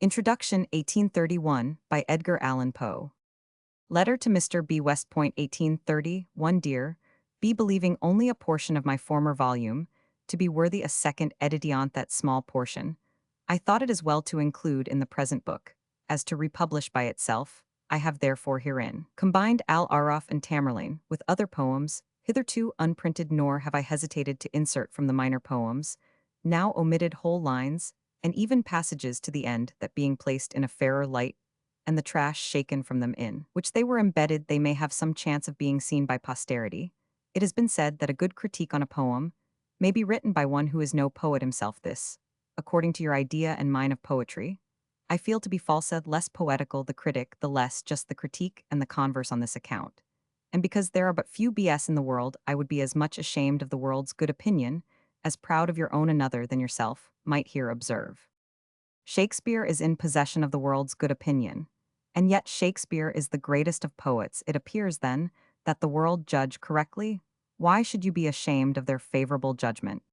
Introduction 1831 by Edgar Allan Poe. Letter to Mr. B. West Point 1831 Dear, be believing only a portion of my former volume, to be worthy a second edition that small portion, I thought it as well to include in the present book, as to republish by itself. I have therefore herein combined Al Araf and Tamerlane with other poems, hitherto unprinted, nor have I hesitated to insert from the minor poems, now omitted whole lines, and even passages to the end that being placed in a fairer light, and the trash shaken from them in which they were embedded, they may have some chance of being seen by posterity. It has been said that a good critique on a poem may be written by one who is no poet himself. This, according to your idea and mine of poetry, I feel to be false, less poetical the critic, the less just the critique, and the converse on this account. And because there are but few BS in the world, I would be as much ashamed of the world's good opinion, as proud of your own another than yourself might here observe. Shakespeare is in possession of the world's good opinion, and yet Shakespeare is the greatest of poets. It appears, then, that the world judge correctly. Why should you be ashamed of their favorable judgment?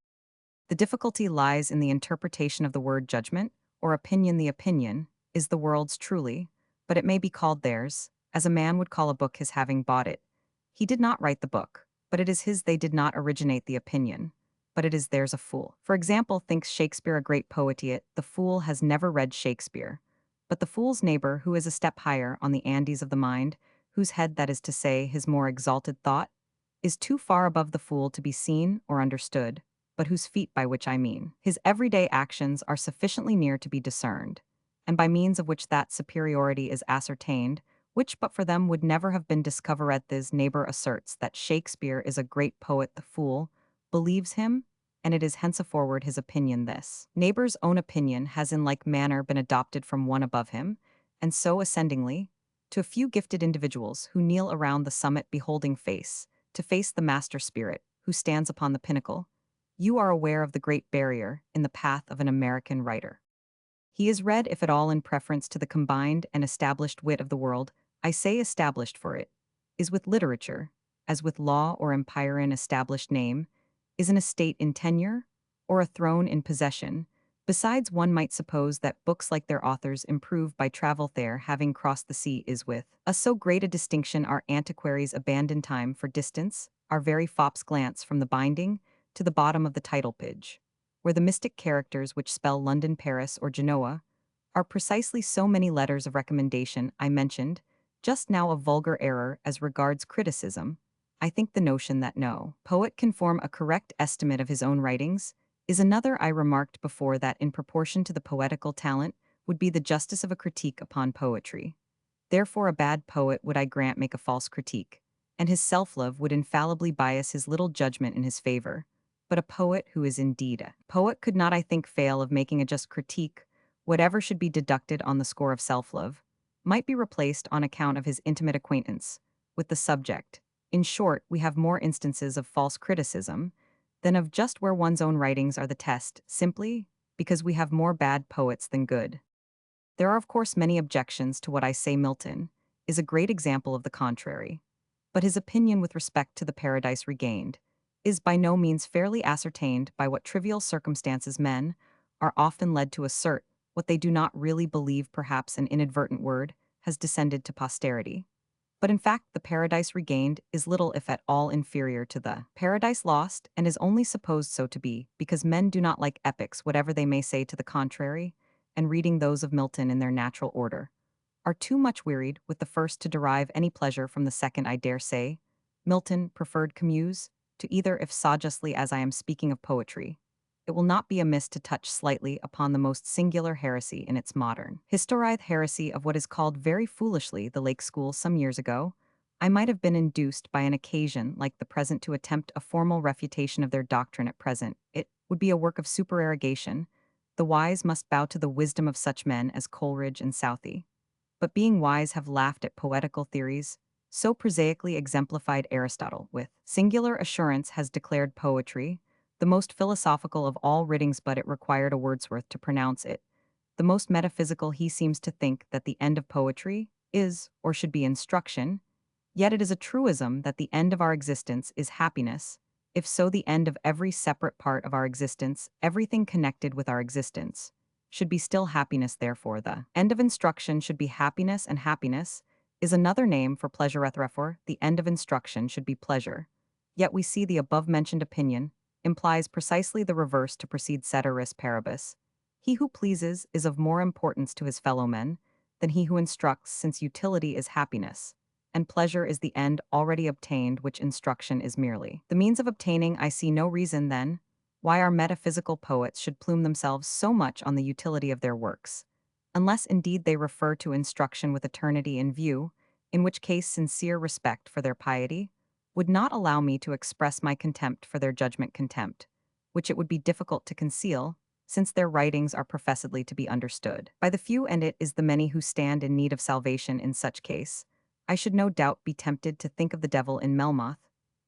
The difficulty lies in the interpretation of the word judgment, or opinion. The opinion is the world's truly, but it may be called theirs, as a man would call a book his having bought it. He did not write the book, but it is his. They did not originate the opinion, but it is theirs. A fool, for example, thinks Shakespeare a great poet, yet the fool has never read Shakespeare. But the fool's neighbor, who is a step higher on the Andes of the mind, whose head, that is to say, his more exalted thought, is too far above the fool to be seen or understood, but whose feet, by which I mean his everyday actions, are sufficiently near to be discerned, and by means of which that superiority is ascertained, which but for them would never have been discovered. This neighbor asserts that Shakespeare is a great poet. The fool believes him, and it is henceforward his opinion. This neighbor's own opinion has in like manner been adopted from one above him, and so ascendingly, to a few gifted individuals who kneel around the summit beholding face to face the master spirit who stands upon the pinnacle. You are aware of the great barrier in the path of an American writer. He is read, if at all, in preference to the combined and established wit of the world. I say established, for it is with literature, as with law or empire. An established name is an estate in tenure, or a throne in possession. Besides, one might suppose that books like their authors improve by travel there, having crossed the sea, is with us so great a distinction. Our antiquaries abandon time for distance, our very fops glance from the binding to the bottom of the title page, where the mystic characters which spell London, Paris, or Genoa are precisely so many letters of recommendation. I mentioned just now a vulgar error as regards criticism. I think the notion that no poet can form a correct estimate of his own writings is another. I remarked before that in proportion to the poetical talent would be the justice of a critique upon poetry. Therefore a bad poet would, I grant, make a false critique, and his self-love would infallibly bias his little judgment in his favor. But a poet who is indeed a poet could not, I think, fail of making a just critique. Whatever should be deducted on the score of self-love might be replaced on account of his intimate acquaintance with the subject. In short, we have more instances of false criticism than of just where one's own writings are the test, simply because we have more bad poets than good. There are, of course, many objections to what I say. Milton is a great example of the contrary, but his opinion with respect to the Paradise Regained is by no means fairly ascertained. By what trivial circumstances men are often led to assert what they do not really believe. Perhaps an inadvertent word has descended to posterity, but in fact the Paradise Regained is little if at all inferior to the Paradise Lost, and is only supposed so to be because men do not like epics, whatever they may say to the contrary, and reading those of Milton in their natural order, are too much wearied with the first to derive any pleasure from the second. I dare say Milton preferred Camus to either. If so justly as I am speaking of poetry, it will not be amiss to touch slightly upon the most singular heresy in its modern history, the heresy of what is called very foolishly the Lake School. Some years ago, I might have been induced by an occasion like the present to attempt a formal refutation of their doctrine. At present, it would be a work of supererogation. The wise must bow to the wisdom of such men as Coleridge and Southey, but being wise have laughed at poetical theories so prosaically exemplified. Aristotle, with singular assurance, has declared poetry the most philosophical of all writings, but it required a Wordsworth to pronounce it the most metaphysical. He seems to think that the end of poetry is, or should be, instruction, yet it is a truism that the end of our existence is happiness. If so, the end of every separate part of our existence, everything connected with our existence, should be still happiness, therefore the end of instruction should be happiness, and happiness is another name for pleasure, therefore the end of instruction should be pleasure. Yet we see the above-mentioned opinion implies precisely the reverse to proceed ceteris paribus. He who pleases is of more importance to his fellow men than he who instructs, since utility is happiness, and pleasure is the end already obtained, which instruction is merely the means of obtaining. I see no reason, then, why our metaphysical poets should plume themselves so much on the utility of their works, unless indeed they refer to instruction with eternity in view, in which case sincere respect for their piety would not allow me to express my contempt for their judgment, contempt, which it would be difficult to conceal, since their writings are professedly to be understood by the few, and it is the many who stand in need of salvation in such case. I should no doubt be tempted to think of the devil in Melmoth,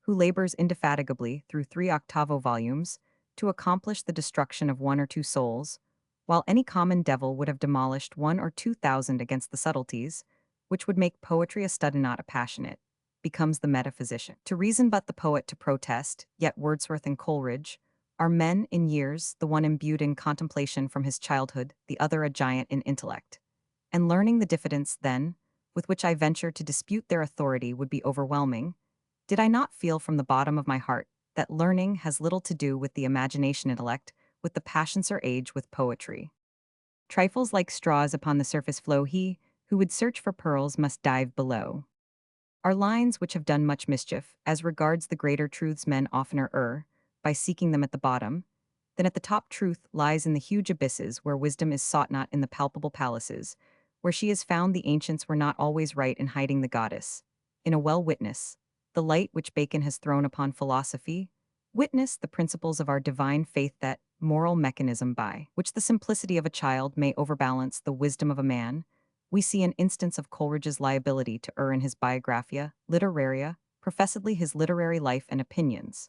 who labors indefatigably through 3 octavo volumes to accomplish the destruction of 1 or 2 souls, while any common devil would have demolished 1 or 2 thousand against the subtleties, which would make poetry a study, not a passionate, becomes the metaphysician. To reason but the poet to protest, yet Wordsworth and Coleridge are men in years, the one imbued in contemplation from his childhood, the other a giant in intellect. And learning the diffidence, then, with which I venture to dispute their authority would be overwhelming, did I not feel from the bottom of my heart that learning has little to do with the imagination, intellect, with the passions, or age with poetry. Trifles like straws upon the surface flow, he who would search for pearls must dive below. Are lines which have done much mischief, as regards the greater truths men oftener err, by seeking them at the bottom, than at the top. Truth lies in the huge abysses where wisdom is sought, not in the palpable palaces, where she is found. The ancients were not always right in hiding the goddess. In a well witness, the light which Bacon has thrown upon philosophy, witness the principles of our divine faith, that moral mechanism by which the simplicity of a child may overbalance the wisdom of a man. We see an instance of Coleridge's liability to err in his Biographia Literaria, professedly his literary life and opinions.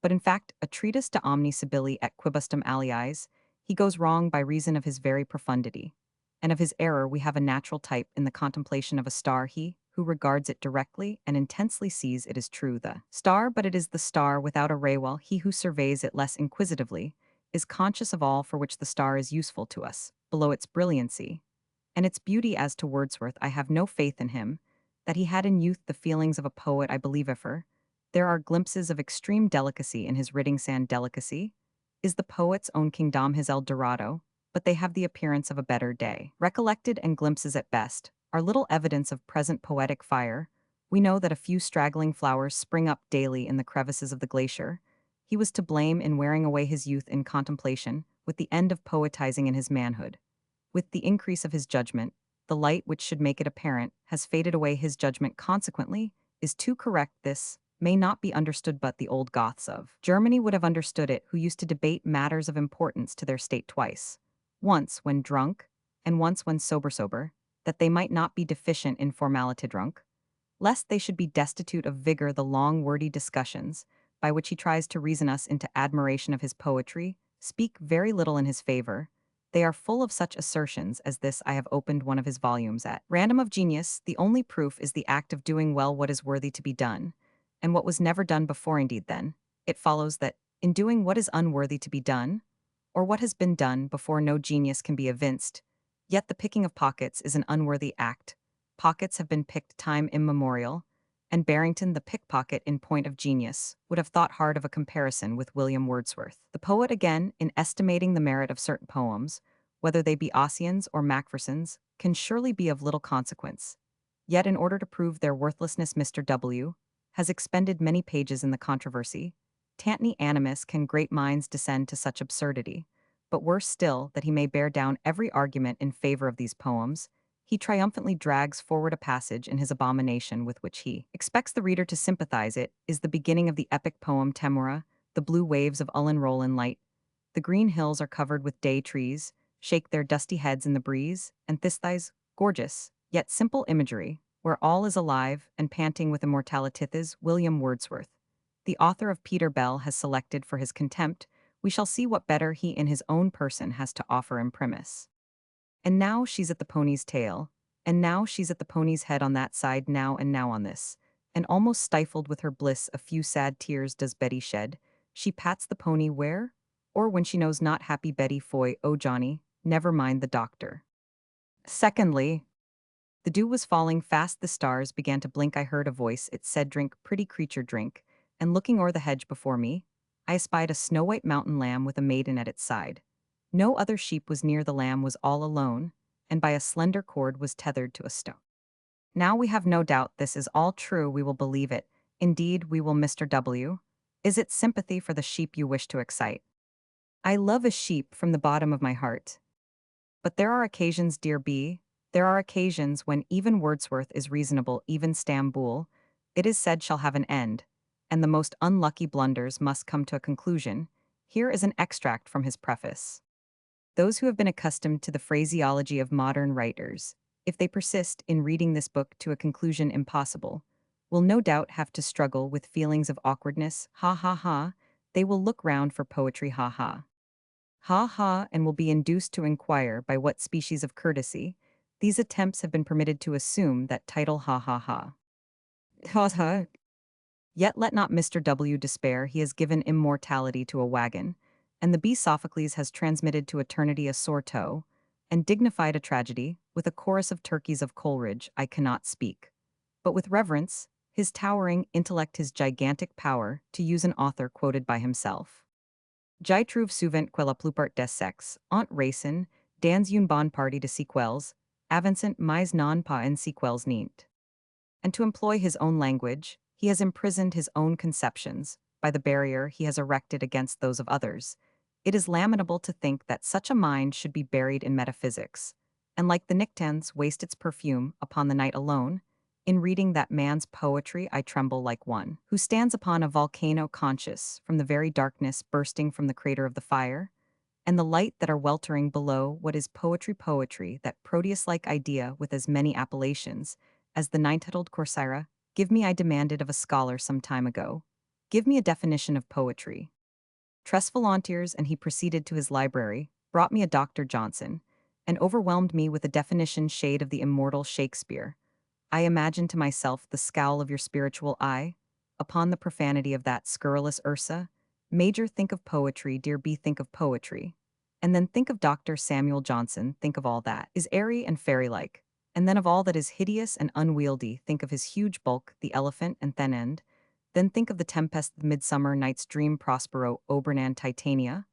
But in fact, a treatise de omni Sibylli et quibustum aliis, he goes wrong by reason of his very profundity. And of his error we have a natural type in the contemplation of a star. He who regards it directly and intensely sees it is true the star, but it is the star without a ray, while he who surveys it less inquisitively is conscious of all for which the star is useful to us, below its brilliancy and its beauty. As to Wordsworth, I have no faith in him. That he had in youth the feelings of a poet, I believe. If there are glimpses of extreme delicacy in his writing, sand delicacy is the poet's own kingdom, his El Dorado, but they have the appearance of a better day. Recollected and glimpses at best are little evidence of present poetic fire. We know that a few straggling flowers spring up daily in the crevices of the glacier. He was to blame in wearing away his youth in contemplation, with the end of poetizing in his manhood. With the increase of his judgment, the light which should make it apparent has faded away. His judgment, consequently, is too correct. This may not be understood, but the old Goths of Germany would have understood it, who used to debate matters of importance to their state twice, once when drunk, and once when sober, that they might not be deficient in formality drunk, lest they should be destitute of vigor. The long wordy discussions, by which he tries to reason us into admiration of his poetry, speak very little in his favor. They are full of such assertions as this. I have opened one of his volumes at random of genius. The only proof is the act of doing well what is worthy to be done, and what was never done before. Indeed, then, it follows that, in doing what is unworthy to be done, or what has been done before, no genius can be evinced. Yet the picking of pockets is an unworthy act. Pockets have been picked time immemorial, and Barrington, the pickpocket in point of genius, would have thought hard of a comparison with William Wordsworth. The poet, again, in estimating the merit of certain poems, whether they be Ossian's or Macpherson's, can surely be of little consequence. Yet in order to prove their worthlessness, Mr. W. has expended many pages in the controversy. Tantny animus, can great minds descend to such absurdity? But worse still, that he may bear down every argument in favor of these poems, he triumphantly drags forward a passage in his abomination with which he expects the reader to sympathize. It is the beginning of the epic poem Temora. The blue waves of Allan roll in light. The green hills are covered with day trees, shake their dusty heads in the breeze, and Thisthys, gorgeous, yet simple imagery, where all is alive and panting with immortality. Is William Wordsworth, the author of Peter Bell, has selected for his contempt. We shall see what better he in his own person has to offer imprimis. And now she's at the pony's tail, and now she's at the pony's head, on that side now, and now on this. And almost stifled with her bliss, a few sad tears does Betty shed. She pats the pony where? Or when she knows not, happy Betty, foy, oh Johnny, never mind the doctor. Secondly, the dew was falling fast, the stars began to blink. I heard a voice, it said, "Drink, pretty creature, drink." And looking o'er the hedge before me, I espied a snow-white mountain lamb with a maiden at its side. No other sheep was near, the lamb was all alone, and by a slender cord was tethered to a stone. Now we have no doubt this is all true, we will believe it. Indeed, we will, Mr. W. Is it sympathy for the sheep you wish to excite? I love a sheep from the bottom of my heart. But there are occasions, dear B, there are occasions when even Wordsworth is reasonable, even Stamboul, it is said, shall have an end, and the most unlucky blunders must come to a conclusion. Here is an extract from his preface. Those who have been accustomed to the phraseology of modern writers, if they persist in reading this book to a conclusion impossible, will no doubt have to struggle with feelings of awkwardness, ha ha ha, they will look round for poetry, ha ha. Ha ha, and will be induced to inquire by what species of courtesy these attempts have been permitted to assume that title, ha ha ha. Ha ha. Yet let not Mr. W despair, he has given immortality to a wagon, and the bee Sophocles has transmitted to eternity a sore toe, and dignified a tragedy, with a chorus of turkeys of Coleridge, I cannot speak. But with reverence, his towering intellect, his gigantic power, to use an author quoted by himself. J'y trouve souvent que la plupart des sex, ont racine, dans une bonne partie de sequels, avancent mais non pas en sequels nient. And to employ his own language, he has imprisoned his own conceptions, by the barrier he has erected against those of others. It is lamentable to think that such a mind should be buried in metaphysics, and like the nyctans waste its perfume upon the night alone. In reading that man's poetry I tremble like one who stands upon a volcano, conscious from the very darkness bursting from the crater of the fire, and the light that are weltering below. What is poetry? Poetry, that Proteus-like idea with as many appellations as the nine-titled Corsaira. Give me, I demanded of a scholar some time ago, give me a definition of poetry. Tres volontiers, and he proceeded to his library, brought me a Dr. Johnson, and overwhelmed me with a definition shade of the immortal Shakespeare. I imagine to myself the scowl of your spiritual eye upon the profanity of that scurrilous Ursa. Major, think of poetry, dear B, think of poetry. And then think of Dr. Samuel Johnson, think of all that is airy and fairy-like. And then of all that is hideous and unwieldy, think of his huge bulk, the elephant and thin end. Then think of the tempest, the midsummer night's dream, Prospero Obernan Titania.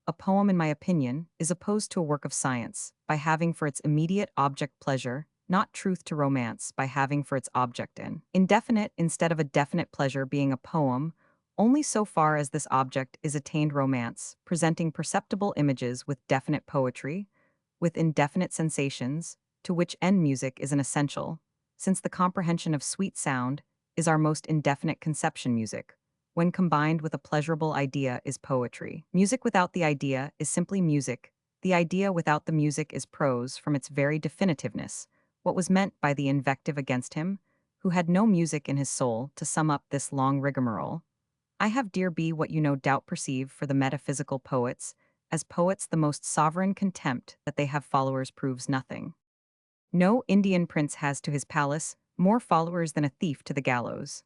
A poem, in my opinion, is opposed to a work of science, by having for its immediate object pleasure, not truth, to romance, by having for its object an indefinite instead of a definite pleasure, being a poem only so far as this object is attained. Romance, presenting perceptible images with definite poetry, with indefinite sensations, to which end music is an essential, since the comprehension of sweet sound is our most indefinite conception. Music, when combined with a pleasurable idea, is poetry. Music without the idea is simply music. The idea without the music is prose from its very definitiveness. What was meant by the invective against him, who had no music in his soul, to sum up this long rigmarole? I have, dear B, what you no doubt perceive for the metaphysical poets, as poets the most sovereign contempt that they have followers proves nothing. No Indian prince has to his palace more followers than a thief to the gallows.